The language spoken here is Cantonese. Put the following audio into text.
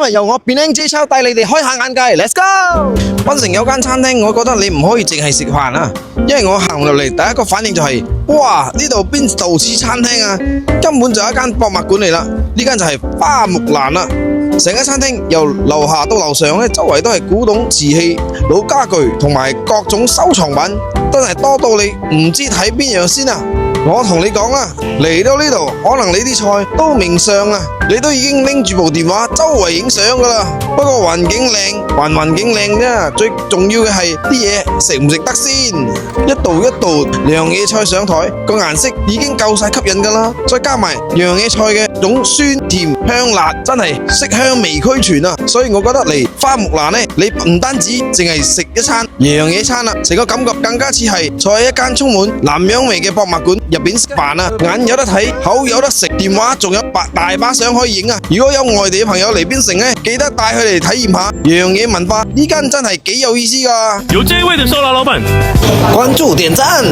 今日由我變靚 J 超帶你哋開下眼界 ，Let's go！檳城有間餐廳，我覺得你唔可以淨係食飯啊，因為我行入嚟第一個反應就係，哇！呢度邊度似餐廳啊？根本就係一間博物館嚟啦！呢間就係花木蘭啦。成間餐廳由樓下到樓上咧，周圍都係古董瓷器、老家具同埋各種收藏品，真係多到你唔知睇邊樣先啊！我同你講啦，嚟到呢度，可能你啲菜都未上啊，你都已經拎住部電話周圍影相噶啦。不過環境靚，環境靚啫，最重要嘅係啲嘢食唔食得先。一道一道洋野菜上台，個顏色已經夠晒吸引噶啦，再加埋洋野菜嘅種酸甜香辣，真係色香味俱全啊！所以我覺得嚟花木蘭呢，你唔單止淨係食一餐洋野餐啦，成個感覺更加似係坐喺一間充滿南洋味嘅博物館入邊食飯啊！眼有得睇，口有得食，電話仲有大把相可以影啊！如果有外地嘅朋友嚟檳城呢，記得帶佢嚟體驗下洋野文化，呢間真係幾有意思噶。有這一位的收拿老闆，關注點讚。